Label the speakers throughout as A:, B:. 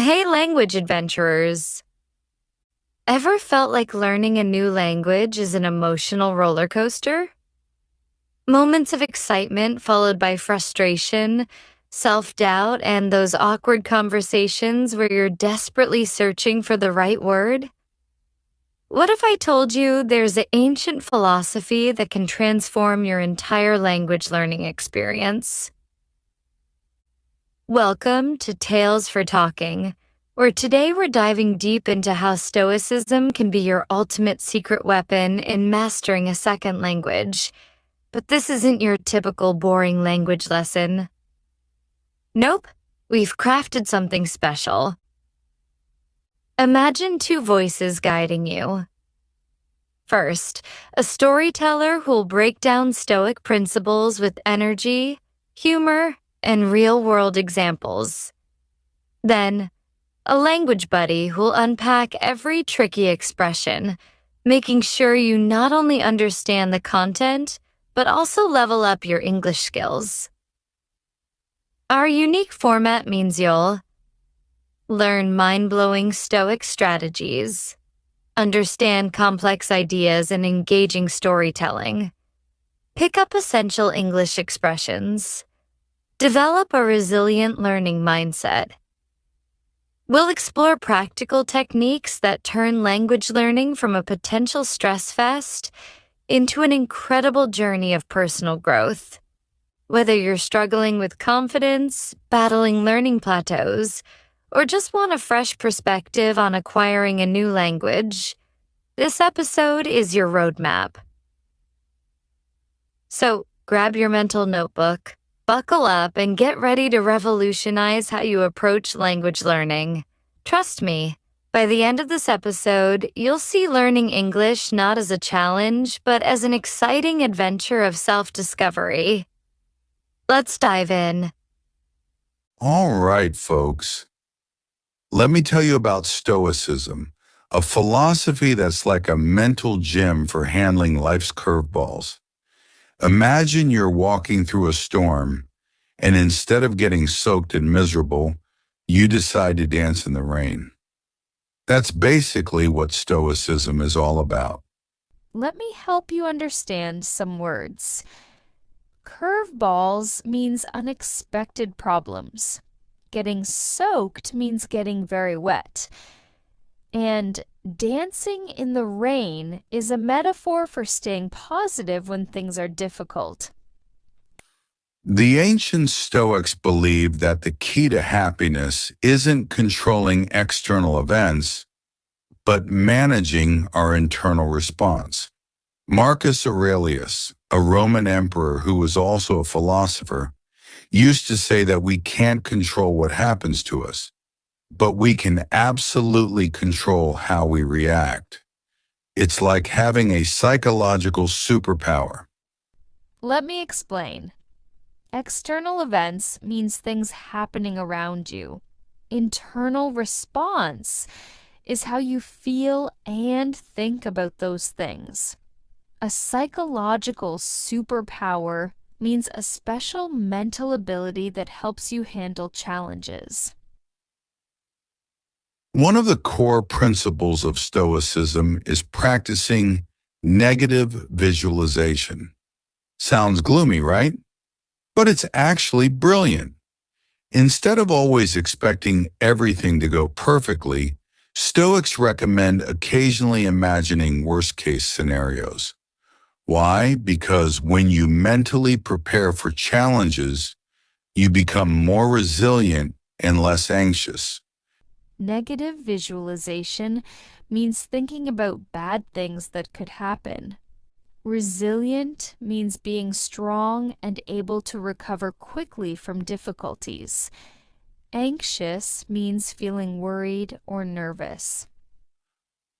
A: Hey, language adventurers! Ever felt like learning a new language is an emotional roller coaster? Moments of excitement followed by frustration, self-doubt, and those awkward conversations where you're desperately searching for the right word? What if I told you there's an ancient philosophy that can transform your entire language learning experience? Welcome to Tales for Talking, where today we're diving deep into how Stoicism can be your ultimate secret weapon in mastering a second language. But this isn't your typical boring language lesson. Nope, we've crafted something special. Imagine two voices guiding you. First, a storyteller who'll break down Stoic principles with energy, humor, and real-world examples. Then, a language buddy who'll unpack every tricky expression, making sure you not only understand the content, but also level up your English skills. Our unique format means you'll learn mind-blowing Stoic strategies, understand complex ideas and engaging storytelling, pick up essential English expressions, develop a resilient learning mindset. We'll explore practical techniques that turn language learning from a potential stress fest into an incredible journey of personal growth. Whether you're struggling with confidence, battling learning plateaus, or just want a fresh perspective on acquiring a new language, this episode is your roadmap. So, grab your mental notebook, buckle up, and get ready to revolutionize how you approach language learning. Trust me, by the end of this episode, you'll see learning English not as a challenge, but as an exciting adventure of self-discovery. Let's dive in.
B: All right, folks. Let me tell you about Stoicism, a philosophy that's like a mental gym for handling life's curveballs. Imagine you're walking through a storm, and instead of getting soaked and miserable, you decide to dance in the rain. That's basically what Stoicism is all about.
C: Let me help you understand some words. Curveballs means unexpected problems. Getting soaked means getting very wet. And dancing in the rain is a metaphor for staying positive when things are difficult.
B: The ancient Stoics believed that the key to happiness isn't controlling external events, but managing our internal response. Marcus Aurelius, a Roman emperor who was also a philosopher, used to say that we can't control what happens to us, but we can absolutely control how we react. It's like having a psychological superpower.
C: Let me explain. External events means things happening around you. Internal response is how you feel and think about those things. A psychological superpower means a special mental ability that helps you handle challenges.
B: One of the core principles of Stoicism is practicing negative visualization. Sounds gloomy, right? But it's actually brilliant. Instead of always expecting everything to go perfectly, Stoics recommend occasionally imagining worst-case scenarios. Why? Because when you mentally prepare for challenges, you become more resilient and less anxious.
C: Negative visualization means thinking about bad things that could happen. Resilient means being strong and able to recover quickly from difficulties. Anxious means feeling worried or nervous.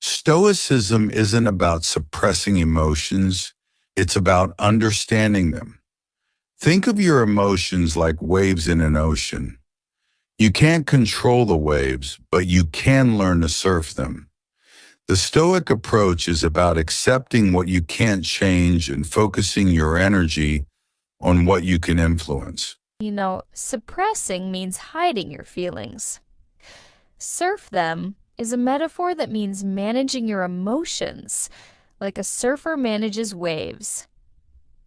B: Stoicism isn't about suppressing emotions, it's about understanding them. Think of your emotions like waves in an ocean. You can't control the waves, but you can learn to surf them. The Stoic approach is about accepting what you can't change and focusing your energy on what you can influence.
C: Suppressing means hiding your feelings. Surf them is a metaphor that means managing your emotions, like a surfer manages waves.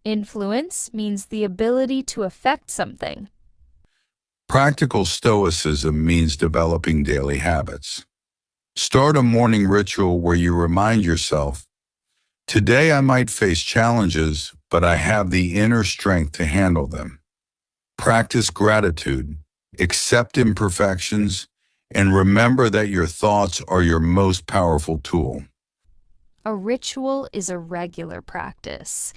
C: Influence means the ability to affect something.
B: Practical stoicism means developing daily habits. Start a morning ritual where you remind yourself, today I might face challenges, but I have the inner strength to handle them. Practice gratitude, accept imperfections, and remember that your thoughts are your most powerful tool.
C: A ritual is a regular practice.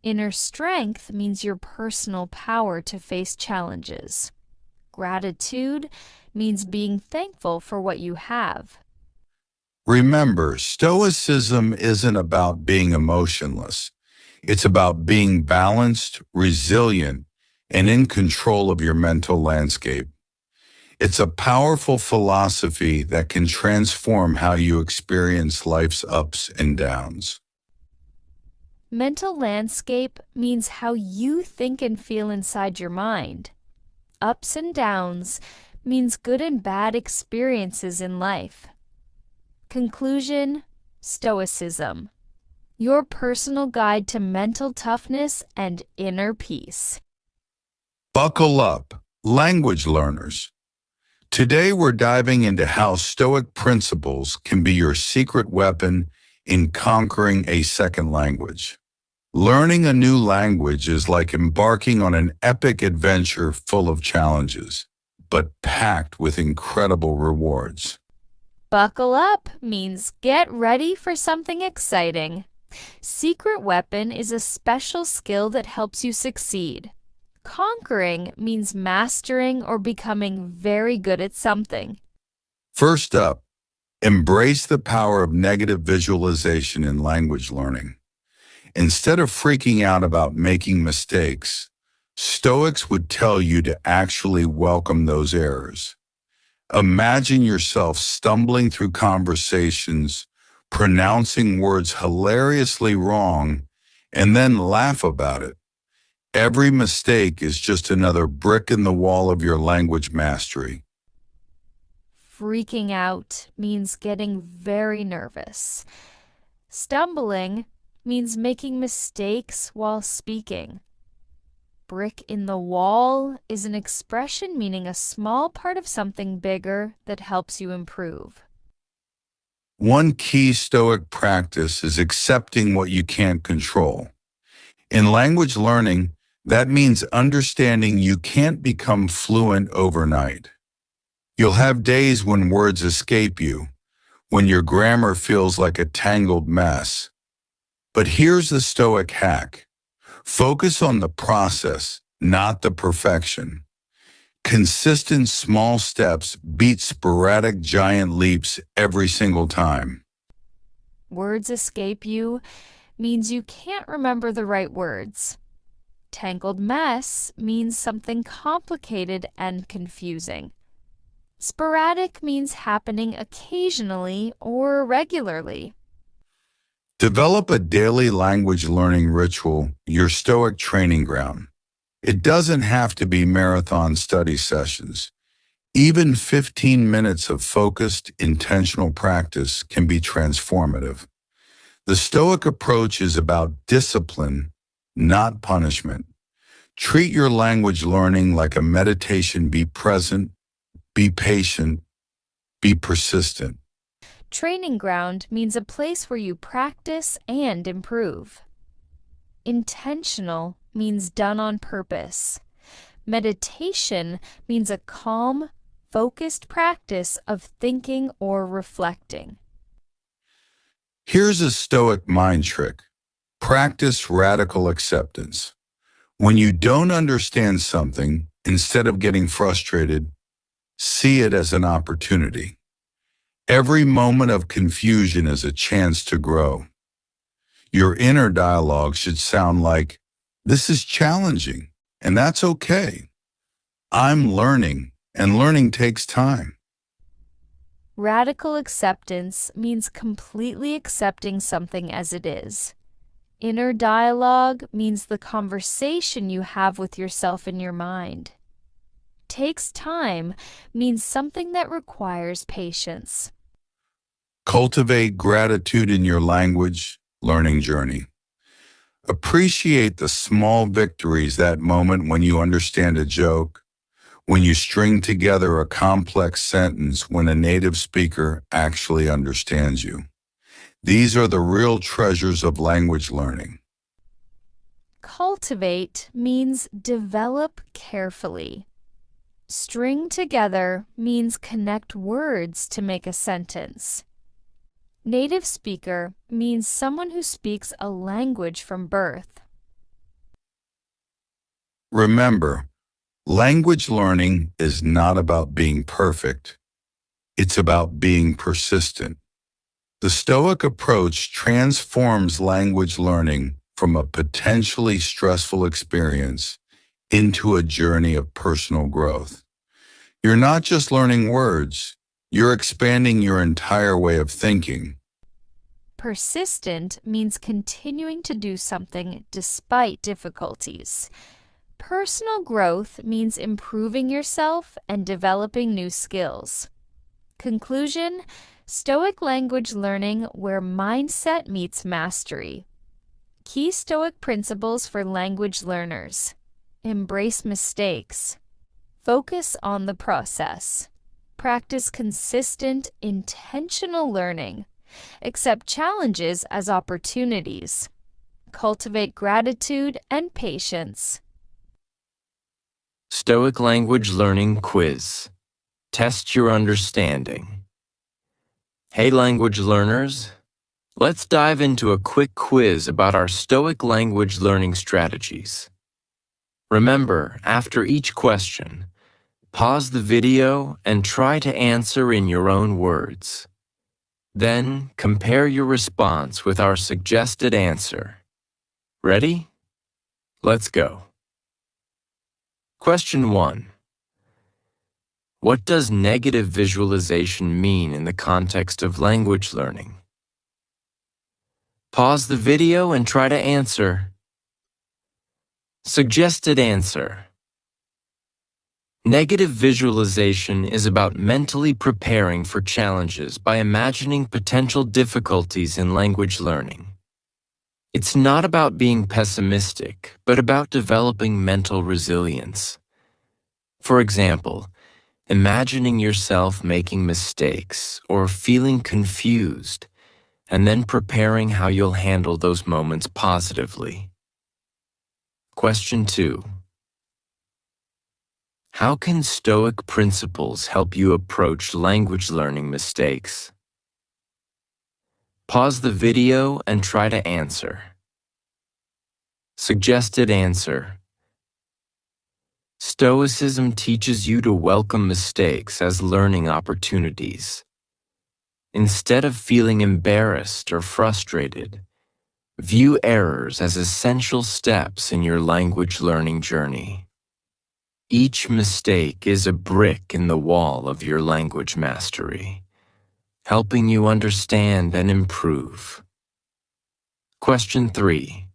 C: Inner strength means your personal power to face challenges. Gratitude means being thankful for what you have.
B: Remember, Stoicism isn't about being emotionless. It's about being balanced, resilient, and in control of your mental landscape. It's a powerful philosophy that can transform how you experience life's ups and downs.
C: Mental landscape means how you think and feel inside your mind. Ups and downs means good and bad experiences in life. Conclusion: Stoicism, your personal guide to mental toughness and inner peace.
B: Buckle up, language learners. Today we're diving into how Stoic principles can be your secret weapon in conquering a second language. Learning a new language is like embarking on an epic adventure full of challenges, but packed with incredible rewards.
C: Buckle up means get ready for something exciting. Secret weapon is a special skill that helps you succeed. Conquering means mastering or becoming very good at something.
B: First up, embrace the power of negative visualization in language learning. Instead of freaking out about making mistakes, Stoics would tell you to actually welcome those errors. Imagine yourself stumbling through conversations, pronouncing words hilariously wrong, and then laugh about it. Every mistake is just another brick in the wall of your language mastery.
C: Freaking out means getting very nervous. Stumbling means making mistakes while speaking. Brick in the wall is an expression meaning a small part of something bigger that helps you improve.
B: One key Stoic practice is accepting what you can't control. In language learning, that means understanding you can't become fluent overnight. You'll have days when words escape you, when your grammar feels like a tangled mess. But here's the Stoic hack. Focus on the process, not the perfection. Consistent small steps beat sporadic giant leaps every single time.
C: Words escape you means you can't remember the right words. Tangled mess means something complicated and confusing. Sporadic means happening occasionally or regularly.
B: Develop a daily language learning ritual, your Stoic training ground. It doesn't have to be marathon study sessions. Even 15 minutes of focused, intentional practice can be transformative. The Stoic approach is about discipline, not punishment. Treat your language learning like a meditation. Be present, be patient, be persistent.
C: Training ground means a place where you practice and improve. Intentional means done on purpose. Meditation means a calm, focused practice of thinking or reflecting.
B: Here's a Stoic mind trick. Practice radical acceptance. When you don't understand something, instead of getting frustrated, see it as an opportunity. Every moment of confusion is a chance to grow. Your inner dialogue should sound like, this is challenging, and that's okay. I'm learning, and learning takes time.
C: Radical acceptance means completely accepting something as it is. Inner dialogue means the conversation you have with yourself in your mind. takes time means something that requires patience.
B: Cultivate gratitude in your language learning journey. Appreciate the small victories, that moment when you understand a joke, when you string together a complex sentence, when a native speaker actually understands you. These are the real treasures of language learning.
C: Cultivate means develop carefully. String together means connect words to make a sentence. Native speaker means someone who speaks a language from birth.
B: Remember, language learning is not about being perfect. It's about being persistent. The Stoic approach transforms language learning from a potentially stressful experience into a journey of personal growth. You're not just learning words, you're expanding your entire way of thinking.
C: Persistent means continuing to do something despite difficulties. Personal growth means improving yourself and developing new skills. Conclusion: Stoic language learning where mindset meets mastery. Key Stoic principles for language learners: embrace mistakes, focus on the process, practice consistent, intentional learning, accept challenges as opportunities, cultivate gratitude and patience.
D: Stoic Language Learning Quiz. Test your understanding. Hey language learners, let's dive into a quick quiz about our Stoic language learning strategies. Remember, after each question, pause the video and try to answer in your own words. Then, compare your response with our suggested answer. Ready? Let's go. Question 1. What does negative visualization mean in the context of language learning? Pause the video and try to answer. Suggested answer. Negative visualization is about mentally preparing for challenges by imagining potential difficulties in language learning. It's not about being pessimistic, but about developing mental resilience. For example, imagining yourself making mistakes or feeling confused, and then preparing how you'll handle those moments positively. Question 2. How can Stoic principles help you approach language learning mistakes? Pause the video and try to answer. Suggested answer. Stoicism teaches you to welcome mistakes as learning opportunities. Instead of feeling embarrassed or frustrated, view errors as essential steps in your language learning journey. Each mistake is a brick in the wall of your language mastery, helping you understand and improve. Question 3.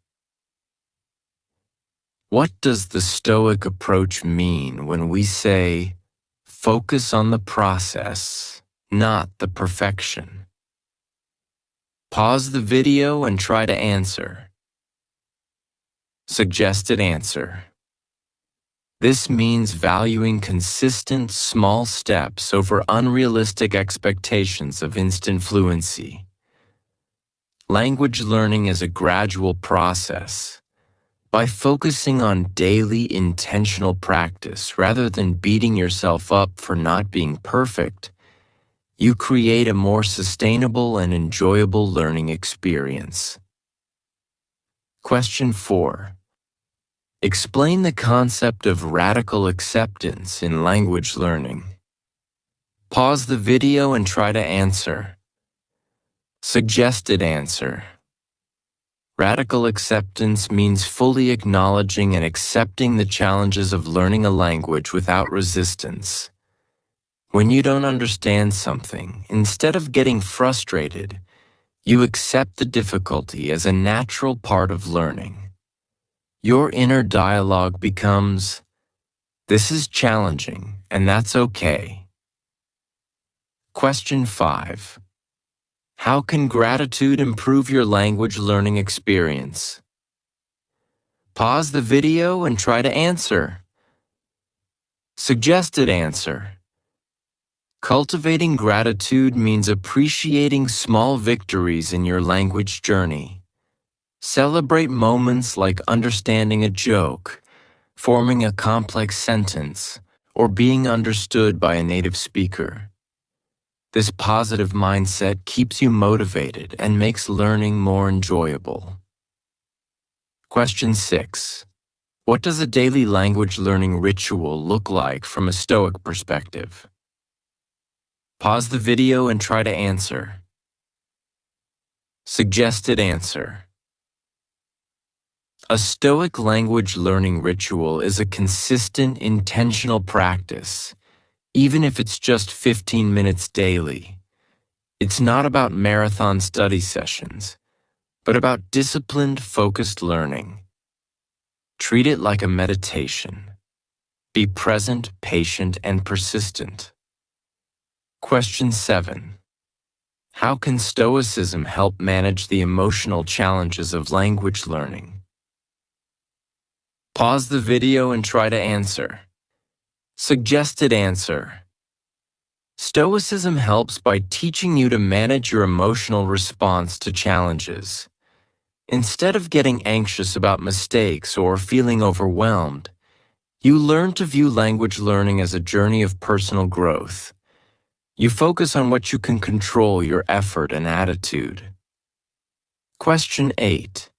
D: What does the Stoic approach mean when we say, focus on the process, not the perfection? Pause the video and try to answer. Suggested answer. This means valuing consistent, small steps over unrealistic expectations of instant fluency. Language learning is a gradual process. By focusing on daily, intentional practice rather than beating yourself up for not being perfect, you create a more sustainable and enjoyable learning experience. Question 4. Explain the concept of radical acceptance in language learning. Pause the video and try to answer. Suggested answer. Radical acceptance means fully acknowledging and accepting the challenges of learning a language without resistance. When you don't understand something, instead of getting frustrated, you accept the difficulty as a natural part of learning. Your inner dialogue becomes, This is challenging, and that's okay. Question 5. How can gratitude improve your language learning experience? Pause the video and try to answer. Suggested answer. Cultivating gratitude means appreciating small victories in your language journey. Celebrate moments like understanding a joke, forming a complex sentence, or being understood by a native speaker. This positive mindset keeps you motivated and makes learning more enjoyable. Question 6. What does a daily language learning ritual look like from a Stoic perspective? Pause the video and try to answer. Suggested answer. A Stoic language learning ritual is a consistent, intentional practice, even if it's just 15 minutes daily. It's not about marathon study sessions, but about disciplined, focused learning. Treat it like a meditation. Be present, patient, and persistent. Question 7. How can Stoicism help manage the emotional challenges of language learning? Pause the video and try to answer. Suggested answer. Stoicism helps by teaching you to manage your emotional response to challenges. Instead of getting anxious about mistakes or feeling overwhelmed, you learn to view language learning as a journey of personal growth. You focus on what you can control, your effort and attitude. Question 8.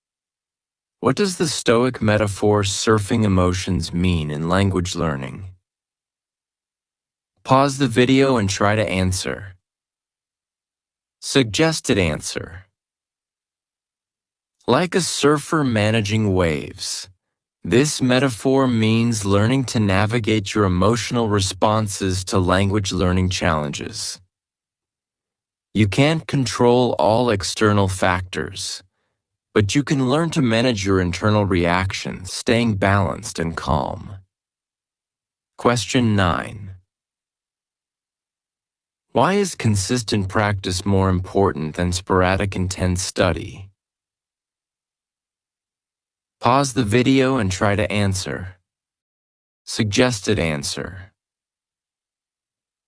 D: What does the Stoic metaphor surfing emotions mean in language learning? Pause the video and try to answer. Suggested answer. Like a surfer managing waves, this metaphor means learning to navigate your emotional responses to language learning challenges. You can't control all external factors, but you can learn to manage your internal reactions, staying balanced and calm. Question 9. Why is consistent practice more important than sporadic intense study? Pause the video and try to answer. Suggested answer.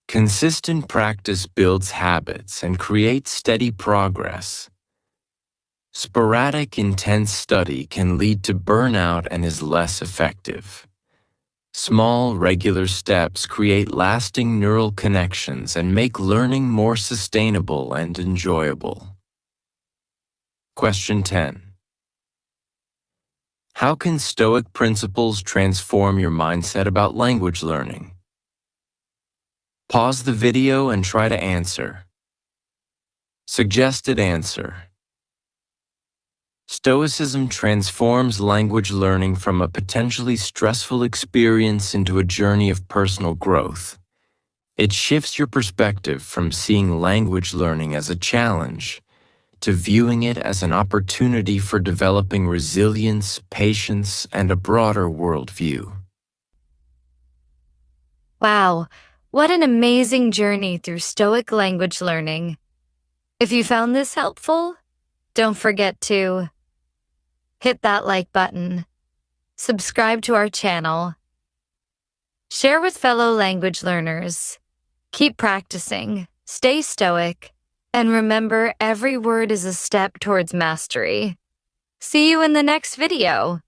D: Consistent practice builds habits and creates steady progress. Sporadic, intense study can lead to burnout and is less effective. Small, regular steps create lasting neural connections and make learning more sustainable and enjoyable. Question 10. How can Stoic principles transform your mindset about language learning? Pause the video and try to answer. Suggested answer. Stoicism transforms language learning from a potentially stressful experience into a journey of personal growth. It shifts your perspective from seeing language learning as a challenge to viewing it as an opportunity for developing resilience, patience, and a broader worldview.
A: Wow, what an amazing journey through Stoic language learning. If you found this helpful, don't forget to hit that like button, subscribe to our channel, share with fellow language learners, keep practicing, stay stoic, and remember every word is a step towards mastery. See you in the next video.